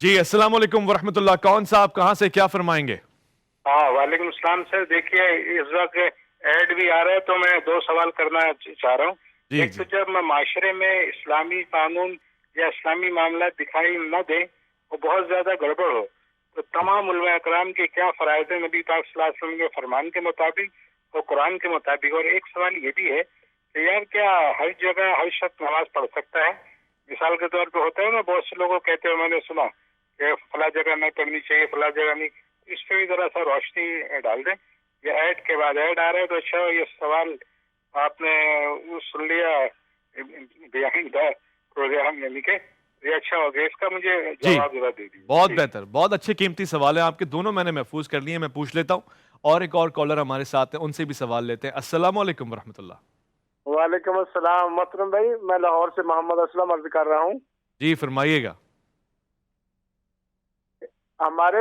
جی السلام علیکم ورحمۃ اللہ، کون صاحب کہاں سے کیا فرمائیں گے؟ ہاں وعلیکم السلام سر. دیکھیے اس وقت ایڈ بھی آ رہا ہے تو میں دو سوال کرنا چاہ رہا ہوں. ایک تو جب معاشرے میں اسلامی قانون یا اسلامی معاملات دکھائی نہ دیں وہ بہت زیادہ گڑبڑ ہو تو تمام علماء اکرام کے کیا فرائض ہیں نبی پاک صلی اللہ علیہ وسلم کے فرمان کے مطابق اور قرآن کے مطابق؟ اور ایک سوال یہ بھی ہے کہ یار کیا ہر جگہ ہر شخص نماز پڑھ سکتا ہے؟ مثال کے طور پہ ہوتا ہے نا، بہت سے لوگوں کہتے ہیں، میں نے سنا کہ فلاں جگہ نہیں پڑھنی چاہیے، فلاں جگہ نہیں. اس پہ بھی ذرا سا روشنی ڈال دیں. یہ ایڈ کے بعد ایڈ آ رہا ہے تو اچھا یہ سوال آپ نے سن لیا بیہائنڈ دا پروگرام، یعنی کہ یہ اچھا ہو گیا. اس کا مجھے جواب ذرا دے دیجیے. بہت بہتر، بہت اچھے قیمتی سوال ہیں آپ کے، دونوں میں نے محفوظ کر لیے ہیں. میں پوچھ لیتا ہوں اور ایک اور کالر ہمارے ساتھ ہیں، ان سے بھی سوال لیتے ہیں. السلام علیکم ورحمۃ اللہ. وعلیکم السلام محترم بھائی، میں لاہور سے محمد اسلم عرض کر رہا ہوں. جی فرمائیے گا. ہمارے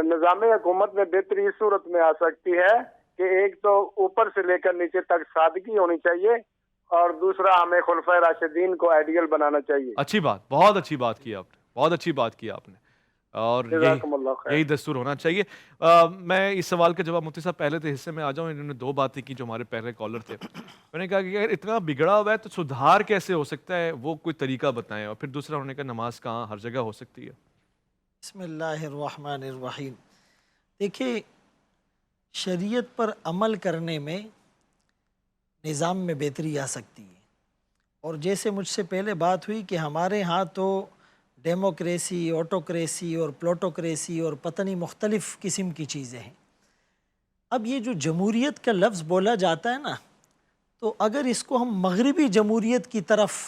نظام حکومت میں بہتری اس صورت میں آ سکتی ہے کہ ایک تو اوپر سے لے کر نیچے تک سادگی ہونی چاہیے اور دوسرا ہمیں خلفائے راشدین کو آئیڈیل بنانا چاہیے. اچھی بات، بہت اچھی بات کی آپ نے، بہت اچھی بات کی آپ نے، اور یہی دستور ہونا چاہیے. میں اس سوال کا جواب مفتی صاحب پہلے حصے میں آ جاؤں. انہوں نے دو باتیں کی جو ہمارے پہلے کالر تھے. میں نے کہا کہ اگر اتنا بگڑا ہوا ہے تو سدھار کیسے ہو سکتا ہے، وہ کوئی طریقہ بتائیں. اور پھر دوسرا انہوں نے کہا نماز کہاں ہر جگہ ہو سکتی ہے. بسم اللہ الرحمن الرحیم. دیکھیے، شریعت پر عمل کرنے میں نظام میں بہتری آ سکتی ہے. اور جیسے مجھ سے پہلے بات ہوئی کہ ہمارے ہاں تو ڈیموکریسی، آٹوکریسی اور پلوٹوکریسی اور پتہ نہیں مختلف قسم کی چیزیں ہیں. اب یہ جو جمہوریت کا لفظ بولا جاتا ہے نا، تو اگر اس کو ہم مغربی جمہوریت کی طرف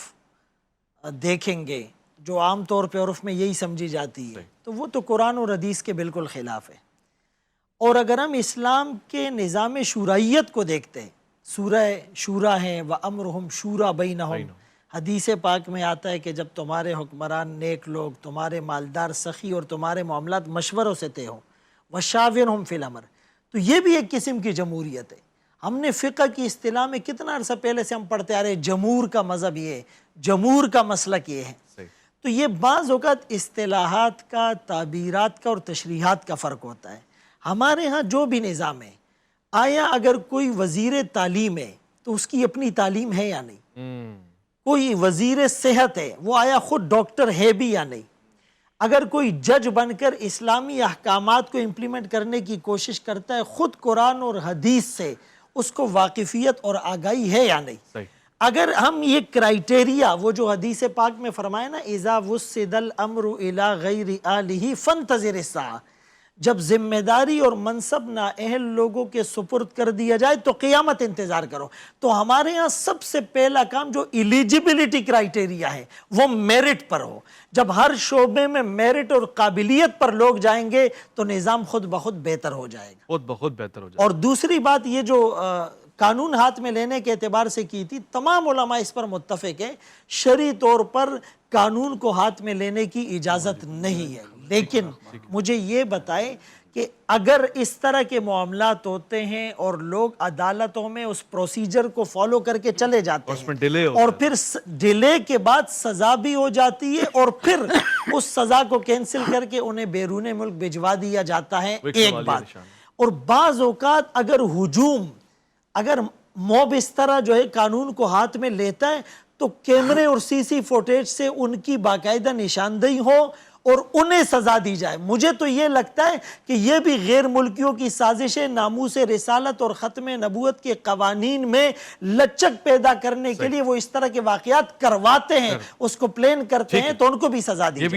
دیکھیں گے جو عام طور پہ عرف میں یہی سمجھی جاتی ہے، تو وہ تو قرآن اور حدیث کے بالکل خلاف ہے. اور اگر ہم اسلام کے نظام شورائیت کو دیکھتے ہیں، سورہ شورا ہے وَأَمْرُهُمْ شُورَى بَيْنَهُمْ، حدیث پاک میں آتا ہے کہ جب تمہارے حکمران نیک لوگ، تمہارے مالدار سخی اور تمہارے معاملات مشوروں سے طے ہوں، وَشَاوِرْهُمْ فِي الْأَمْرِ. تو یہ بھی ایک قسم کی جمہوریت ہے. ہم نے فقہ کی اصطلاح میں کتنا عرصہ پہلے سے ہم پڑھتے آ رہے ہیں، جمہور کا مذہب یہ ہے، جمہور کا مسلک یہ ہے. تو یہ بعض اوقات اصطلاحات کا، تعبیرات کا اور تشریحات کا فرق ہوتا ہے. ہمارے ہاں جو بھی نظام ہے، آیا اگر کوئی وزیر تعلیم ہے تو اس کی اپنی تعلیم ہے یا نہیں؟ کوئی وزیر صحت ہے، وہ آیا خود ڈاکٹر ہے بھی یا نہیں؟ اگر کوئی جج بن کر اسلامی احکامات کو امپلیمنٹ کرنے کی کوشش کرتا ہے، خود قرآن اور حدیث سے اس کو واقفیت اور آگاہی ہے یا نہیں؟ اگر ہم یہ کرائیٹیریا، وہ جو حدیث پاک میں فرمائے نا اذا وسد الامر الی غیر آلہ فانتظر الساعہ، جب ذمہ داری اور منصب نااہل لوگوں کے سپرد کر دیا جائے تو قیامت انتظار کرو. تو ہمارے ہاں سب سے پہلا کام جو ایلیجیبلٹی کرائیٹیریا ہے وہ میرٹ پر ہو. جب ہر شعبے میں میرٹ اور قابلیت پر لوگ جائیں گے تو نظام خود بخود بہتر ہو جائے گا. خود بخود بہتر ہو جائے گا. اور دوسری بات یہ جو قانون ہاتھ میں لینے کے اعتبار سے کی تھی، تمام علماء اس پر متفق ہیں، شرعی طور پر قانون کو ہاتھ میں لینے کی اجازت نہیں ہے. لیکن مجھے یہ بتائے کہ اگر اس طرح کے معاملات ہوتے ہیں اور لوگ عدالتوں میں اس پروسیجر کو فالو کر کے چلے جاتے ہیں اور پھر ڈیلے کے بعد سزا بھی ہو جاتی ہے اور پھر اس سزا کو کینسل کر کے انہیں بیرون ملک بھجوا دیا جاتا ہے، ایک بات. اور بعض اوقات اگر ہجوم، اگر موب اس طرح جو ہے قانون کو ہاتھ میں لیتا ہے تو کیمرے اور سی سی فوٹیج سے ان کی باقاعدہ نشاندہی ہو اور انہیں سزا دی جائے. مجھے تو یہ لگتا ہے کہ یہ بھی غیر ملکیوں کی سازش ہے، ناموس رسالت اور ختم نبوت کے قوانین میں لچک پیدا کرنے کے لیے وہ اس طرح کے واقعات کرواتے ہیں، اس کو پلین کرتے ہیں، تو ان کو بھی سزا دی جائے.